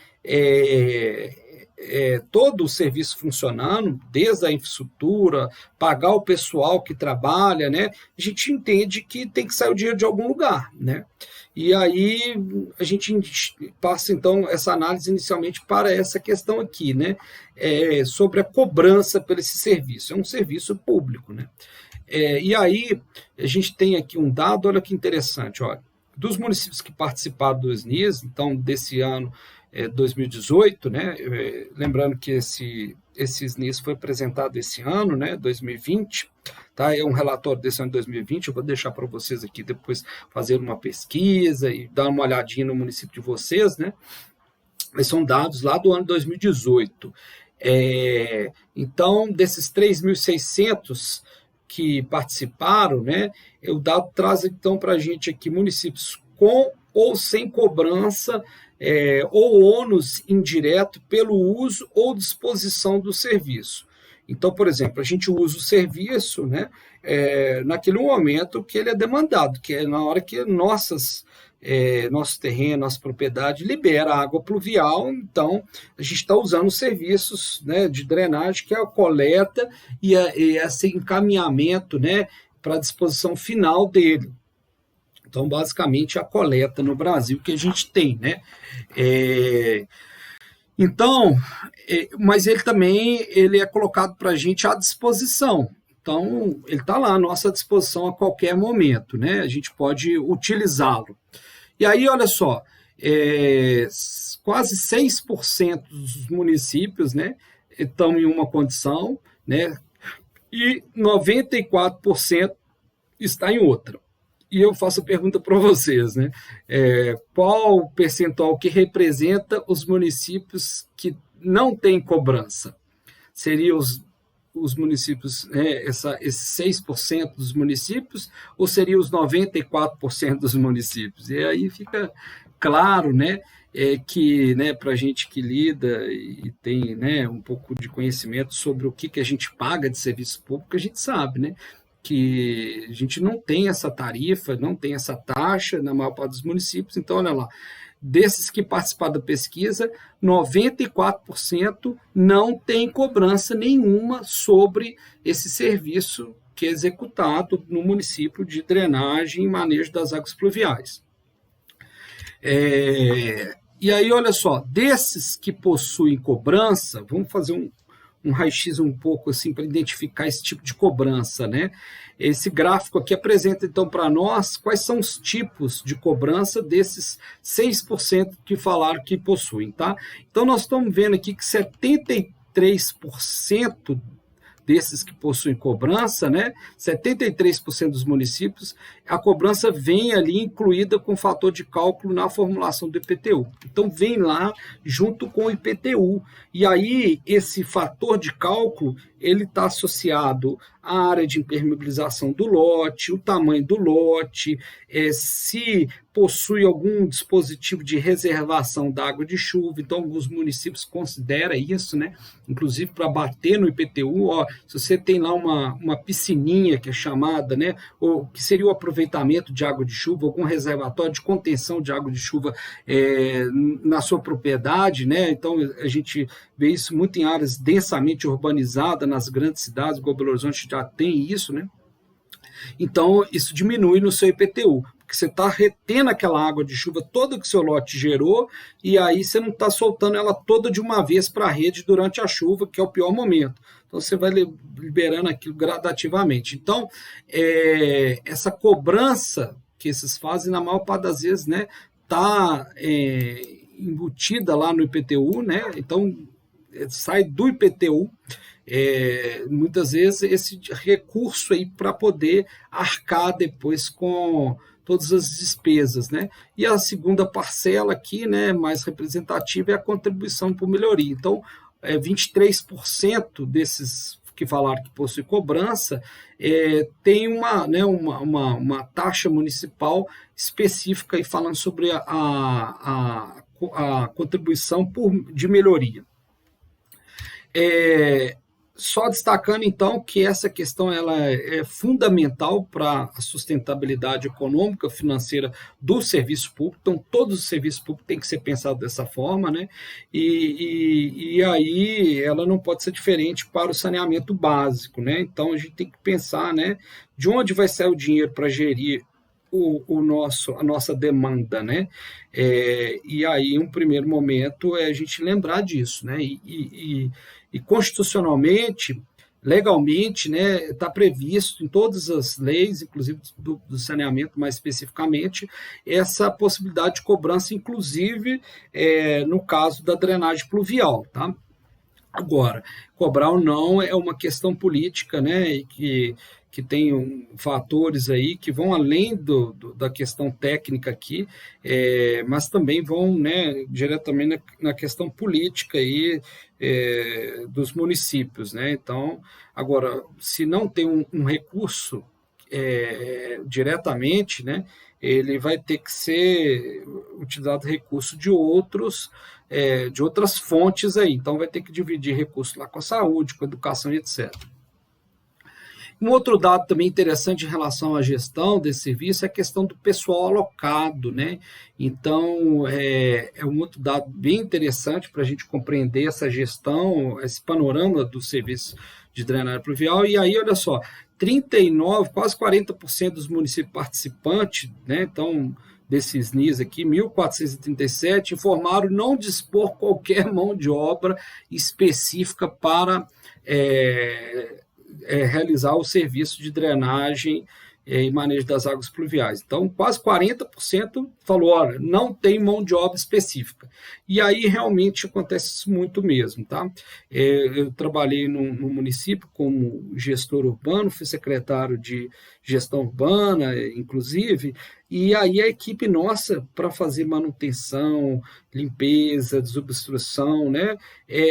todo o serviço funcionando, desde a infraestrutura, pagar o pessoal que trabalha, né? A gente entende que tem que sair o dinheiro de algum lugar, né? E aí a gente passa, então, essa análise inicialmente para essa questão aqui, né? Sobre a cobrança por esse serviço. É um serviço público, né? E aí a gente tem aqui um dado, olha que interessante, olha, dos municípios que participaram do SNIS, então, desse ano, 2018, né? Lembrando que esse SNIS foi apresentado esse ano, né? 2020, tá? É um relatório desse ano de 2020, eu vou deixar para vocês aqui depois fazer uma pesquisa e dar uma olhadinha no município de vocês, né? Mas são dados lá do ano 2018. Então, desses 3.600 que participaram, né? O dado traz, então, para a gente aqui municípios com ou sem cobrança ou ônus indireto pelo uso ou disposição do serviço. Então, por exemplo, a gente usa o serviço, né, naquele momento que ele é demandado, que é na hora que nosso terreno, nossa propriedade libera água pluvial, então a gente está usando os serviços, né, de drenagem, que é a coleta e esse encaminhamento, né, para a disposição final dele. Então, basicamente, a coleta no Brasil que a gente tem, né? Então, mas ele também é colocado para a gente à disposição. Então, ele está lá à nossa disposição a qualquer momento, né? A gente pode utilizá-lo. E aí, olha só, quase 6% dos municípios, né, estão em uma condição, né? E 94% está em outra. E eu faço a pergunta para vocês, né? Qual o percentual que representa os municípios que não têm cobrança? Seriam os municípios, esses 6% dos municípios, ou seriam os 94% dos municípios? E aí fica claro, né, que, né, para a gente que lida e tem, né, um pouco de conhecimento sobre o que a gente paga de serviço público, a gente sabe, né, que a gente não tem essa tarifa, não tem essa taxa na maior parte dos municípios. Então, olha lá, desses que participaram da pesquisa, 94% não tem cobrança nenhuma sobre esse serviço que é executado no município de drenagem e manejo das águas pluviais. E aí, olha só, desses que possuem cobrança, vamos fazer um raio-x um pouco assim para identificar esse tipo de cobrança, né? Esse gráfico aqui apresenta então para nós quais são os tipos de cobrança desses 6% que falaram que possuem, tá? Então nós estamos vendo aqui que 73% desses que possuem cobrança, né, 73% dos municípios, a cobrança vem ali incluída com fator de cálculo na formulação do IPTU. Então, vem lá junto com o IPTU. E aí, esse fator de cálculo, ele está associado à área de impermeabilização do lote, o tamanho do lote, se possui algum dispositivo de reservação da água de chuva. Então, alguns municípios consideram isso, né? Inclusive para bater no IPTU, ó, se você tem lá uma piscininha que é chamada, né? Ou que seria o aproveitamento de água de chuva, algum reservatório de contenção de água de chuva na sua propriedade, né? Então, a gente vê isso muito em áreas densamente urbanizadas, nas grandes cidades, igual Belo Horizonte já tem isso, né? Então, isso diminui no seu IPTU, porque você está retendo aquela água de chuva toda que seu lote gerou, e aí você não está soltando ela toda de uma vez para a rede durante a chuva, que é o pior momento. Então, você vai liberando aquilo gradativamente. Então, essa cobrança que esses fazem, na maior parte das vezes, né, está embutida lá no IPTU, né? Então, sai do IPTU, muitas vezes esse recurso aí para poder arcar depois com todas as despesas, né? E a segunda parcela aqui, né, mais representativa, é a contribuição por melhoria. Então, 23% desses que falaram que possui cobrança tem uma taxa municipal específica aí falando sobre a contribuição de melhoria. Só destacando, então, que essa questão ela é fundamental para a sustentabilidade econômica, financeira do serviço público. Então, todos os serviços públicos têm que ser pensados dessa forma, né? E aí ela não pode ser diferente para o saneamento básico, né? Então, a gente tem que pensar, né, de onde vai sair o dinheiro para gerir a nossa demanda, né? E aí, um primeiro momento é a gente lembrar disso, né? E constitucionalmente, legalmente, né, está previsto em todas as leis, inclusive do saneamento mais especificamente, essa possibilidade de cobrança, inclusive no caso da drenagem pluvial, tá? Agora, cobrar ou não é uma questão política, né, e que tem fatores aí que vão além da questão técnica aqui, mas também vão, né, diretamente na questão política aí, dos municípios, né? Então, agora, se não tem um recurso diretamente, né, ele vai ter que ser utilizado recurso de outras fontes aí. Então, vai ter que dividir recurso lá com a saúde, com a educação e etc. Um outro dado também interessante em relação à gestão desse serviço é a questão do pessoal alocado, né? Então, um outro dado bem interessante para a gente compreender essa gestão, esse panorama do serviço de drenagem pluvial. E aí, olha só, 39, quase 40% dos municípios participantes, né? Então, desses NIS aqui, 1.437, informaram não dispor qualquer mão de obra específica para realizar o serviço de drenagem e manejo das águas pluviais. Então, quase 40% falou, olha, não tem mão de obra específica. E aí, realmente, acontece isso muito mesmo, tá? Eu trabalhei no município como gestor urbano, fui secretário de gestão urbana, inclusive, e aí a equipe nossa, para fazer manutenção, limpeza, desobstrução, né?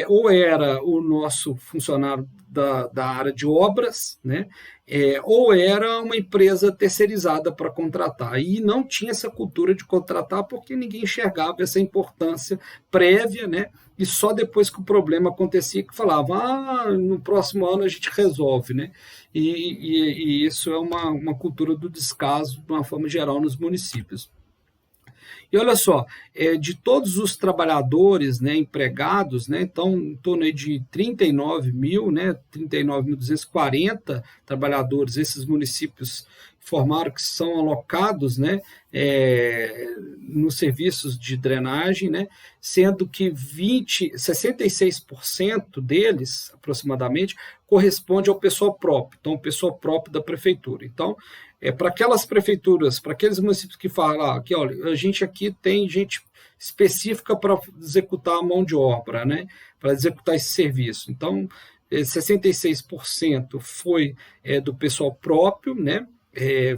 Ou era o nosso funcionário da área de obras, né? Ou era uma empresa terceirizada para contratar. E não tinha essa cultura de contratar porque ninguém enxergava essa importância prévia, né? E só depois que o problema acontecia que falava, no próximo ano a gente resolve, né? E isso é uma cultura do descaso, de uma forma geral, nos municípios. E olha só, de todos os trabalhadores, né, empregados, né, então em torno aí de 39 mil, né, 39.240 trabalhadores, esses municípios informaram que são alocados, né, nos serviços de drenagem, né, sendo que 66% deles, aproximadamente, corresponde ao pessoal próprio, então o pessoal próprio da prefeitura. Então, para aquelas prefeituras, para aqueles municípios que falam que, olha, a gente aqui tem gente específica para executar a mão de obra, né, para executar esse serviço. Então, 66% foi do pessoal próprio, né,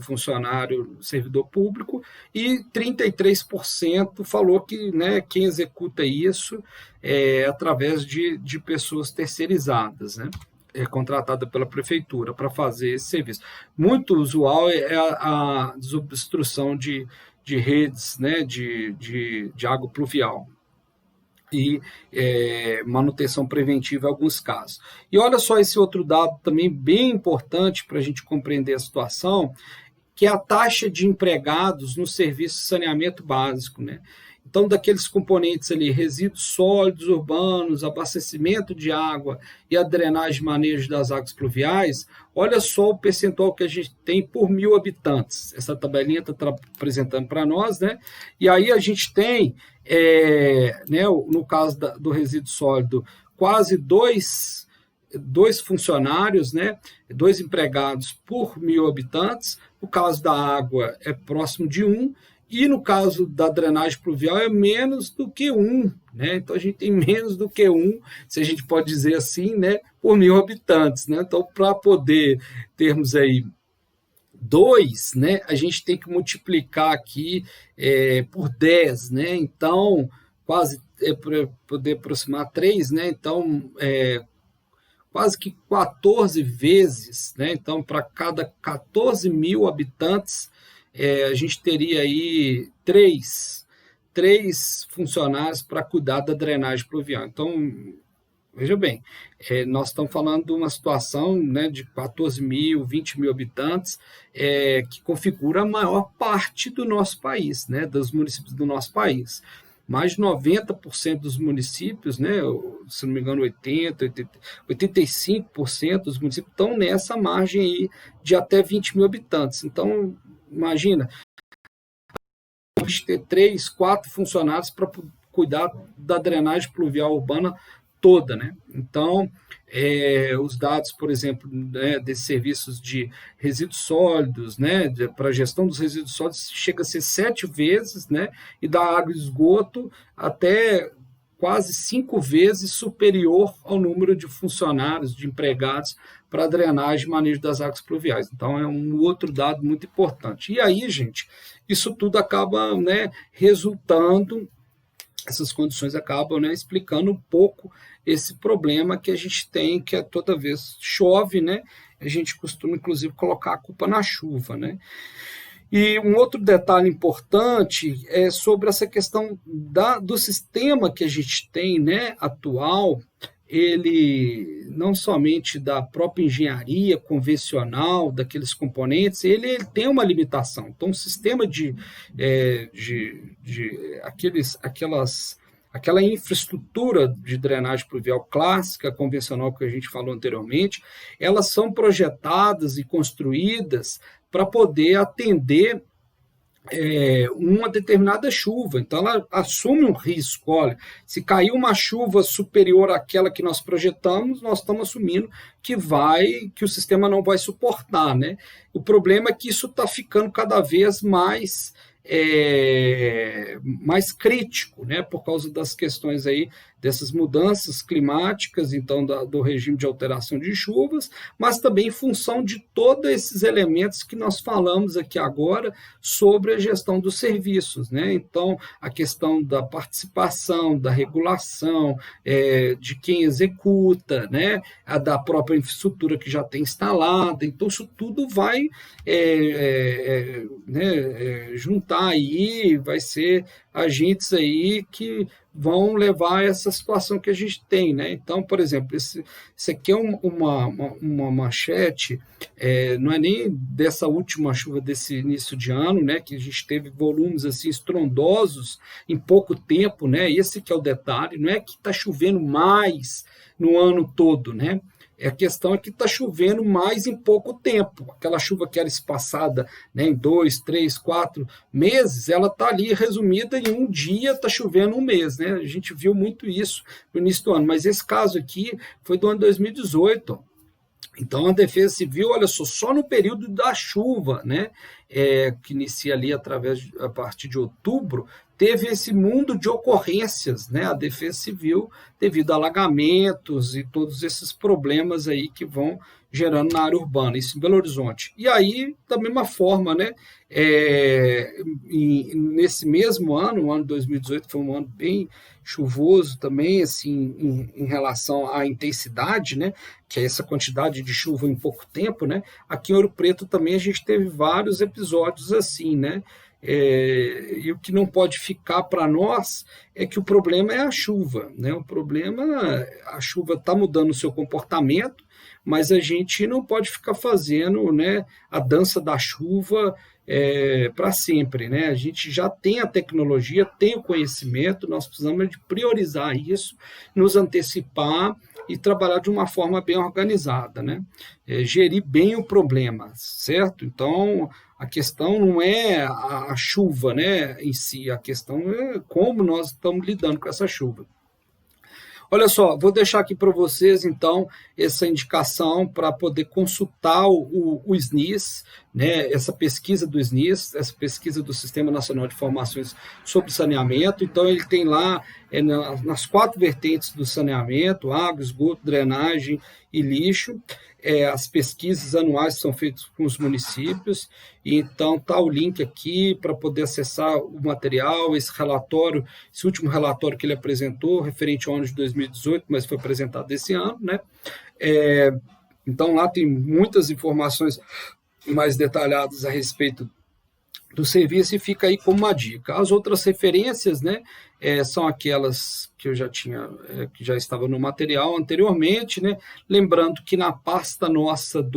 funcionário, servidor público, e 33% falou que, né, quem executa isso é através de pessoas terceirizadas, né, contratada pela prefeitura para fazer esse serviço. Muito usual é a desobstrução de redes, né, de água pluvial e manutenção preventiva em alguns casos. E olha só esse outro dado também bem importante para a gente compreender a situação, que é a taxa de empregados no serviço de saneamento básico, né? Então, daqueles componentes ali, resíduos sólidos urbanos, abastecimento de água e a drenagem e manejo das águas pluviais, olha só o percentual que a gente tem por 1.000 habitantes. Essa tabelinha está apresentando para nós, né? E aí a gente tem, né, no caso do resíduo sólido, quase dois funcionários, né, 2 empregados por 1.000 habitantes. No caso da água, é próximo de 1, e no caso da drenagem pluvial é menos do que 1, né? Então a gente tem menos do que 1, se a gente pode dizer assim, né, por 1.000 habitantes, né? Então, para poder termos aí 2, né, a gente tem que multiplicar aqui por 10, né? Então, quase para poder aproximar 3, né? Então, quase que 14 vezes, né? Então, para cada 14.000 habitantes, a gente teria aí três funcionários para cuidar da drenagem pluvial. Então, veja bem, nós estamos falando de uma situação, né, de 14.000, 20.000 habitantes, que configura a maior parte do nosso país, né, dos municípios do nosso país. Mais de 90% dos municípios, né, se não me engano, 85% dos municípios estão nessa margem aí de até 20.000 habitantes. Então, imagina, a gente ter 3, 4 funcionários para cuidar da drenagem pluvial urbana toda, né? Então, os dados, por exemplo, né, desses serviços de resíduos sólidos, né, para a gestão dos resíduos sólidos, chega a ser 7 vezes, né, e da água e esgoto até quase 5 vezes superior ao número de funcionários, de empregados para a drenagem e manejo das águas pluviais. Então, é um outro dado muito importante. E aí, gente, isso tudo acaba, né, resultando, essas condições acabam, né, explicando um pouco esse problema que a gente tem, que toda vez chove, né, a gente costuma, inclusive, colocar a culpa na chuva, né. E um outro detalhe importante é sobre essa questão do sistema que a gente tem, né, atual, ele não somente da própria engenharia convencional, daqueles componentes, ele tem uma limitação. Então, o sistema aquela infraestrutura de drenagem pluvial clássica, convencional que a gente falou anteriormente, elas são projetadas e construídas para poder atender uma determinada chuva. Então, ela assume um risco. Olha, se cair uma chuva superior àquela que nós projetamos, nós estamos assumindo que o sistema não vai suportar, né? O problema é que isso está ficando cada vez mais crítico, né, por causa das questões aí dessas mudanças climáticas, então do regime de alteração de chuvas, mas também em função de todos esses elementos que nós falamos aqui agora sobre a gestão dos serviços, né? Então, a questão da participação, da regulação, de quem executa, né, a da própria infraestrutura que já tem instalada. Então, isso tudo vai juntar aí, vai ser agentes aí que vão levar a essa situação que a gente tem, né? Então, por exemplo, isso aqui é uma manchete, não é nem dessa última chuva desse início de ano, né? Que a gente teve volumes assim estrondosos em pouco tempo, né? Esse que é o detalhe, não é que está chovendo mais no ano todo, né? A questão é que está chovendo mais em pouco tempo. Aquela chuva que era espaçada, né, em 2, 3, 4 meses, ela está ali resumida em um dia, está chovendo um mês. Né? A gente viu muito isso no início do ano, mas esse caso aqui foi do ano 2018. Então, a Defesa Civil, olha só no período da chuva, né, que inicia ali a partir de outubro, teve esse mundo de ocorrências, né, a Defesa Civil, devido a alagamentos e todos esses problemas aí que vão gerando na área urbana, isso em Belo Horizonte. E aí, da mesma forma, né, nesse mesmo ano, o ano 2018 foi um ano bem chuvoso também, assim, em relação à intensidade, né, que é essa quantidade de chuva em pouco tempo, né? Aqui em Ouro Preto também a gente teve vários episódios assim, né? E o que não pode ficar para nós é que o problema é a chuva, né? O problema, a chuva está mudando o seu comportamento, mas a gente não pode ficar fazendo, né, a dança da chuva para sempre, né? A gente já tem a tecnologia, tem o conhecimento, nós precisamos de priorizar isso, nos antecipar e trabalhar de uma forma bem organizada, né? Gerir bem o problema, certo? Então, a questão não é a chuva, né, em si, a questão é como nós estamos lidando com essa chuva. Olha só, vou deixar aqui para vocês, então, essa indicação para poder consultar o SNIS, né, essa pesquisa do SNIS, essa pesquisa do Sistema Nacional de Informações sobre Saneamento. Então, ele tem lá, nas 4 vertentes do saneamento, água, esgoto, drenagem e lixo, as pesquisas anuais são feitas com os municípios, e então está o link aqui para poder acessar o material, esse relatório, esse último relatório que ele apresentou, referente ao ano de 2018, mas foi apresentado esse ano, né? Então lá tem muitas informações mais detalhadas a respeito do serviço e fica aí como uma dica. As outras referências, né, são aquelas que eu já tinha, que já estava no material anteriormente, né, lembrando que na pasta nossa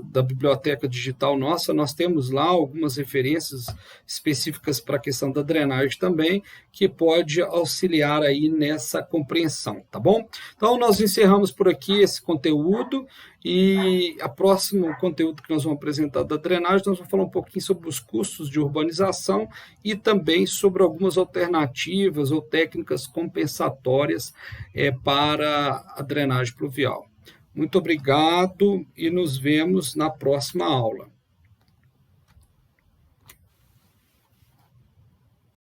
da biblioteca digital nossa, nós temos lá algumas referências específicas para a questão da drenagem também, que pode auxiliar aí nessa compreensão, tá bom? Então, nós encerramos por aqui esse conteúdo e a próximo conteúdo que nós vamos apresentar da drenagem, nós vamos falar um pouquinho sobre os custos de urbanização e também sobre algumas alternativas ou técnicas compensatórias para a drenagem pluvial. Muito obrigado e nos vemos na próxima aula.